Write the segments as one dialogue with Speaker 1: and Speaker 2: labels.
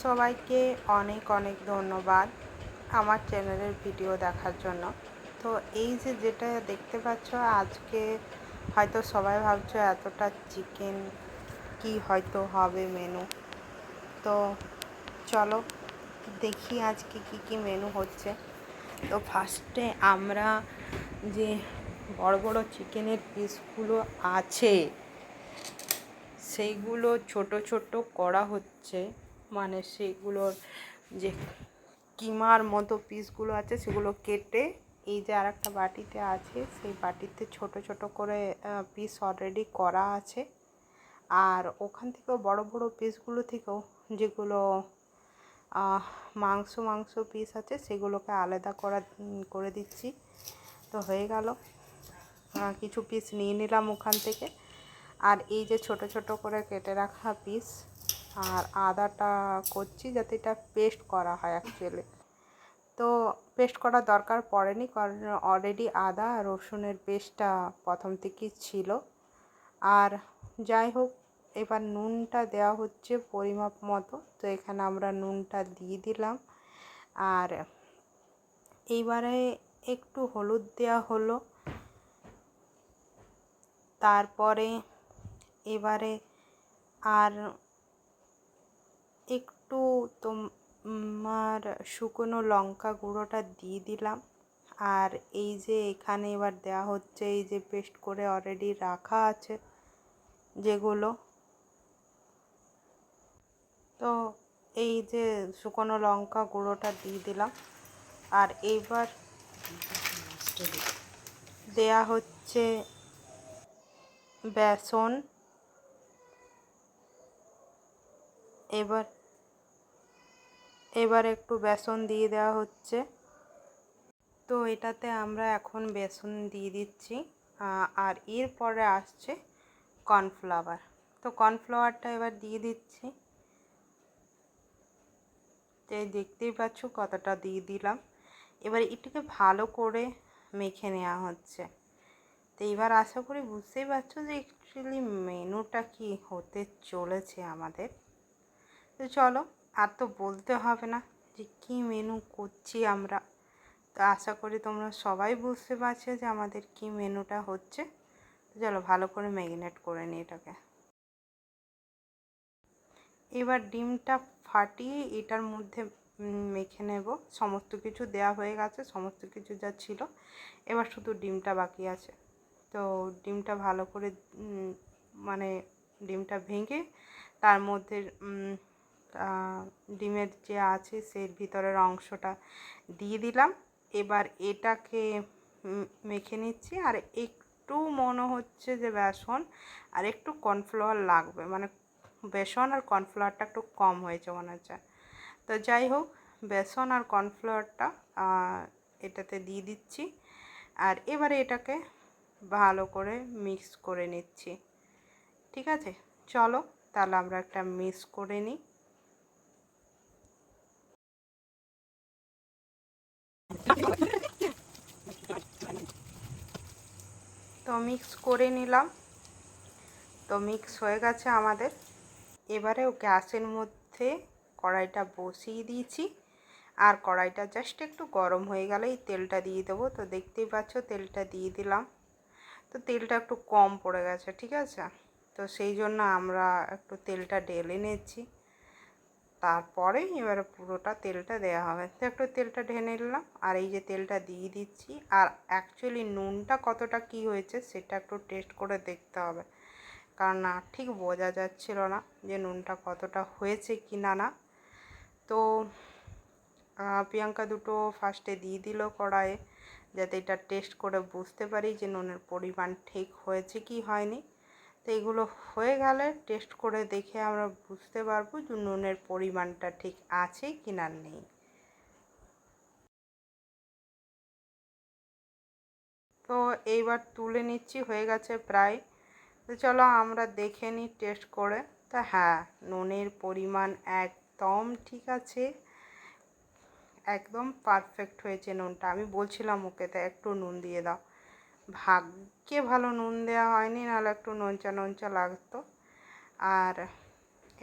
Speaker 1: সবাইকে অনেক অনেক ধন্যবাদ আমার চ্যানেলের ভিডিও দেখার জন্য। তো এই যে যেটা দেখতে পাচ্ছ, আজকে হয়তো সবাই ভাবছো এতটা চিকেন কি হয়তো হবে মেনু। তো চলো দেখি আজকে কি কি মেনু হচ্ছে। তো ফার্স্টে আমরা যে বড় বড় চিকেনের পিসগুলো আছে সেইগুলো ছোট ছোট করা হচ্ছে, মানে সেগুলোর যে কিমার মতো পিসগুলো আছে সেগুলো কেটে এই যে আর একটা বাটিতে আছে, সেই বাটিতে ছোট ছোট করে পিস অলরেডি করা আছে। আর ওখান থেকেও বড় বড় পিসগুলো থেকেও যেগুলো মাংস পিস আছে সেগুলোকে আলাদা করে দিচ্ছি। তো হয়ে গেল, কিছু পিস নিয়ে নিলাম ওখান থেকে। আর এই যে ছোট ছোট করে কেটে রাখা পিস, আর আদাটা করছি যাতে এটা পেস্ট করা হয় অ্যাকচুয়ালি। তো পেস্ট করার দরকার পড়েনি, কারণ অলরেডি আদা রসুনের পেস্টটা প্রথম থেকেই ছিল। আর যাই হোক, এবার নুনটা দেওয়া হচ্ছে পরিমাপ মতো। তো এখানে আমরা নুনটা দিয়ে দিলাম। আর এইবারে একটু হলুদ দেওয়া হলো। তারপরে এবারে আর একটু তোমার শুকনো লঙ্কা গুঁড়োটা দিয়ে দিলাম। আর এই যে এখানে এবার দেওয়া হচ্ছে এই যে পেস্ট করে অলরেডি রাখা আছে যেগুলো, তো এই যে শুকনো লঙ্কা গুঁড়োটা দিয়ে দিলাম। আর এইবার দেয়া হচ্ছে বেসন। এবার একটু বেসন দিয়ে দেওয়া হচ্ছে। তো এটাতে আমরা এখন বেসন দিয়ে দিচ্ছি। আর এরপরে আসছে কর্নফ্লাওয়ার। তো কর্নফ্লাওয়ারটা এবার দিয়ে দিচ্ছি। তো দেখতেই পাচ্ছ কতটা দিয়ে দিলাম। এবার এটাকে ভালো করে মেখে নেওয়া হচ্ছে। তো এবার আশা করি বুঝতেই পারছো যে অ্যাকচুয়ালি মেনুটা কি হতে চলেছে আমাদের। তো চলো, আর তো বলতে হবে না যে কী মেনু করছি আমরা। তো আশা করি তোমরা সবাই বুঝতে পারছো যে আমাদের কি মেনুটা হচ্ছে। তো চলো ভালো করে ম্যারিনেট করে নিই এটাকে। এবার ডিমটা ফাটিয়ে এটার মধ্যে মেখে নেব। সমস্ত কিছু দেয়া হয়ে গেছে, সমস্ত কিছু যা ছিল, এবার শুধু ডিমটা বাকি আছে। তো ডিমটা ভালো করে মানে ডিমটা ভেঙে তার মধ্যে ডিমের যে আছে সেই ভিতরের অংশটা দিয়ে দিলাম। এবার এটাকে মেখে নিচ্ছি। আর একটু মনে হচ্ছে যে বেসন আর একটু কর্নফ্লাওয়ার লাগবে, মানে বেসন আর কর্নফ্লাওয়ারটা একটু কম হয়েছে মনে হচ্ছে। তো যাই হোক, বেসন আর কর্নফ্লাওয়ারটা এটাতে দিয়ে দিচ্ছি। আর এবারে এটাকে ভালো করে মিক্স করে নিচ্ছি। ঠিক আছে, চলো তাহলে আমরা একটা মিক্স করে নিই। তো মিক্স করে নিলাম। তো মিক্স হয়ে গেছে আমাদের। এবারে গ্যাসের মধ্যে কড়াইটা বসিয়ে দিয়েছি। আর কড়াইটা জাস্ট একটু গরম হয়ে গেলেই তেলটা দিয়ে দেবো। তো দেখতেই পাচ্ছ তেলটা দিয়ে দিলাম। তো তেলটা একটু কম পড়ে গেছে, ঠিক আছে। তো সেই জন্য আমরা একটু তেলটা ঢেলে নিচ্ছি। তারপরে এবারে পুরোটা তেলটা দেওয়া হবে। তো একটু তেলটা ঢেলে নিলাম। আর এই যে তেলটা দিয়ে দিচ্ছি। আর অ্যাকচুয়ালি নুনটা কতটা কি হয়েছে সেটা একটু টেস্ট করে দেখতে হবে, কারণ না ঠিক বোঝা যাচ্ছিল না যে নুনটা কতটা হয়েছে কি না। তো প্রিয়াঙ্কা দুটো ফার্স্টে দিয়ে দিল কড়াইয়ে, যাতে এটা টেস্ট করে বুঝতে পারি যে নুনের পরিমাণ ঠিক হয়েছে কি হয়নি। তো এগুলো হয়ে গেলে টেস্ট করে দেখে আমরা বুঝতে পারবো যে নুনের পরিমাণটা ঠিক আছে কি না নেই। তো এইবার তুলে নিচ্ছি, হয়ে গেছে প্রায়। তো চলো আমরা দেখে নিই টেস্ট করে। তা হ্যাঁ, নুনের পরিমাণ একদম ঠিক আছে, একদম পারফেক্ট হয়েছে নুনটা। আমি বলছিলাম ওকে তা একটু নুন দিয়ে দাও, ভাগ্যে ভালো নুন দেওয়া হয়নি, নাহলে একটু নোনচা নোনচা লাগতো। আর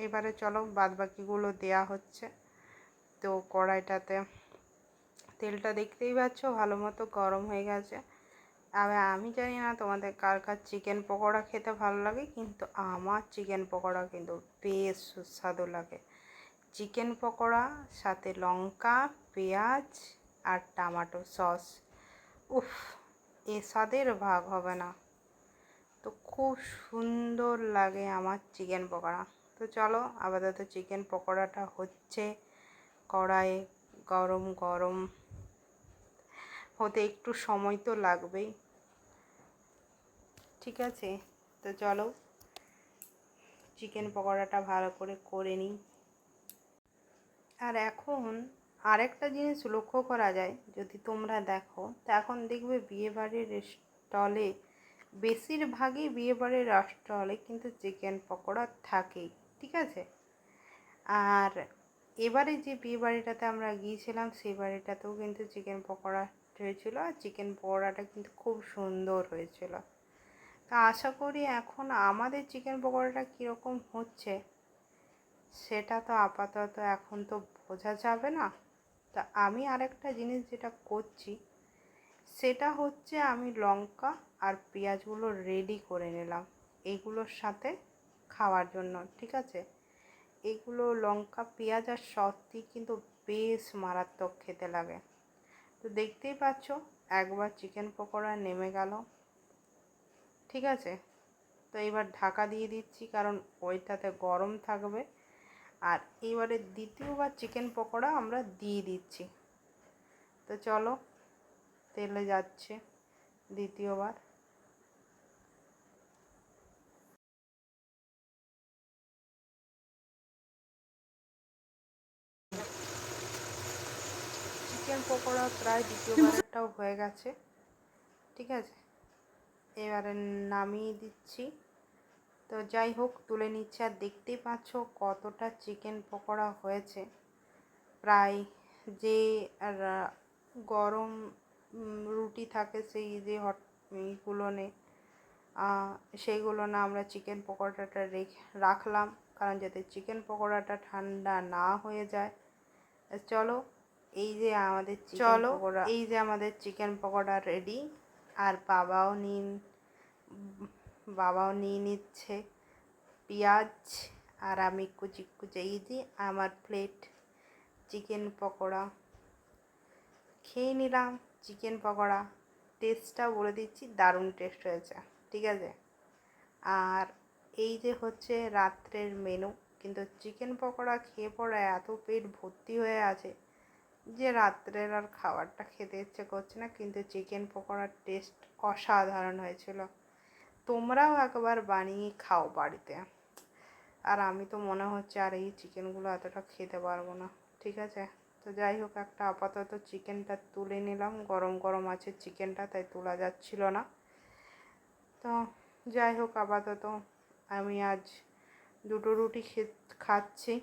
Speaker 1: এবারে চলো বাদবাকিগুলো দেয়া হচ্ছে। তো কড়াইটাতে তেলটা দেখতেই পাচ্ছ ভালো মতো গরম হয়ে গেছে। আমি জানি না তোমাদের কার কার চিকেন পকোড়া খেতে ভালো লাগে, কিন্তু আমার চিকেন পকোড়া কিন্তু বেশ সুস্বাদু লাগে। চিকেন পকোড়া সাথে লঙ্কা, পেঁয়াজ আর টমেটো সস, উফ, এ স্বাদের ভাগ হবে না। তো খুব সুন্দর লাগে আমার চিকেন পকোড়া। তো চলো আপাতত চিকেন পকোড়াটা হচ্ছে কড়াইয়ে, গরম গরম হতে একটু সময় তো লাগবেই, ঠিক আছে। তো চলো চিকেন পকোড়াটা ভালো করে করে নিই। আর এখন আরেকটা জিনিস লক্ষ্য করা যায়, যদি তোমরা দেখো, তো এখন দেখবে বিয়েবাড়ির স্টলে, বেশিরভাগই বিয়েবাড়ির স্টলে কিন্তু চিকেন পকোড়া থাকেই, ঠিক আছে। আর এবারে যে বিয়ে বাড়িটাতে আমরা গিয়েছিলাম সেই বাড়িটাতেও কিন্তু চিকেন পকোড়া হয়েছিল, আর চিকেন পকোড়াটা কিন্তু খুব সুন্দর হয়েছিল। তা আশা করি এখন আমাদের চিকেন পকোড়াটা কীরকম হচ্ছে সেটা তো আপাতত এখন তো বোঝা যাবে না। তা আমি আরেকটা জিনিস যেটা করছি সেটা হচ্ছে আমি লঙ্কা আর পেঁয়াজগুলো রেডি করে নিলাম এগুলোর সাথে খাওয়ার জন্য, ঠিক আছে। এগুলো লঙ্কা, পেঁয়াজ আর সস দিয়ে কিন্তু বেশ মারাত্মক খেতে লাগে। তো দেখতেই পাচ্ছ একবার চিকেন পকোড়া নেমে গেল, ঠিক আছে। তো এবার ঢাকা দিয়ে দিচ্ছি, কারণ ওইটাতে গরম থাকবে। আর এইবারে দ্বিতীয়বার চিকেন পকোড়া আমরা দিয়ে দিচ্ছি। তো চলো তেলে যাচ্ছে দ্বিতীয়বার। চিকেন পকোড়া প্রায় দ্বিতীয়বারেরটাও হয়ে গেছে, ঠিক আছে। এবারে নামিয়ে দিচ্ছি। তো যাই হোক তুলে নিচ্ছে। আর দেখতেই পাচ্ছ কতটা চিকেন পকোড়া হয়েছে। প্রায় যে গরম রুটি থাকে সেই যে হট এইগুলো নে সেইগুলো না আমরা চিকেন পকোড়াটা রাখলাম, কারণ যাতে চিকেন পকোড়াটা ঠান্ডা না হয়ে যায়। চলো এই যে আমাদের চিকেন পকোড়া রেডি। আর বাবাও নিয়ে নিচ্ছে পেঁয়াজ, আর আমি কুচি কুচি এই যে আমার প্লেট চিকেন পকোড়া খেয়ে নিলাম। চিকেন পকোড়া টেস্টটা বলে দিচ্ছি, দারুণ টেস্ট হয়েছে, ঠিক আছে। আর এই যে হচ্ছে রাত্রের মেনু, কিন্তু চিকেন পকোড়া খেয়ে পরে এত পেট ভর্তি হয়ে আছে যে রাত্রের আর খাবারটা খেতে ইচ্ছে করছে না, কিন্তু চিকেন পকোড়ার টেস্ট অসাধারণ হয়েছিল। তোমরাও একবার বানিয়ে খাও বাড়িতে। আর আমি তো মনে হচ্ছে আর এই চিকেনগুলো এতটা খেতে পারবো না, ঠিক আছে। তো যাই হোক একটা আপাতত চিকেনটা তুলে নিলাম, গরম গরম আছে চিকেনটা তাই তোলা যাচ্ছিল না। তো যাই হোক আপাতত আমি আজ দুটো রুটি খাচ্ছি,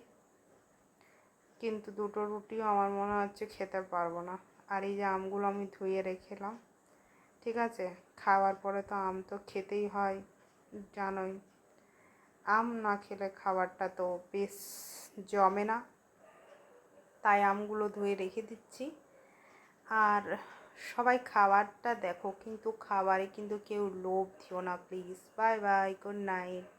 Speaker 1: কিন্তু দুটো রুটিও আমার মনে হচ্ছে খেতে পারবো না। আর এই যে আমগুলো আমি ধুয়ে রেখেলাম, ঠিক আছে। খাওয়ার পরে তো আম তো খেতেই হয়, জানোই। আম না খেলে খাবারটা তো বেশ জমে না, তাই আমগুলো ধুয়ে রেখে দিচ্ছি। আর সবাই খাবারটা দেখো, কিন্তু খাবারে কিন্তু কেউ লোভ দিও না please. Bye bye, good night.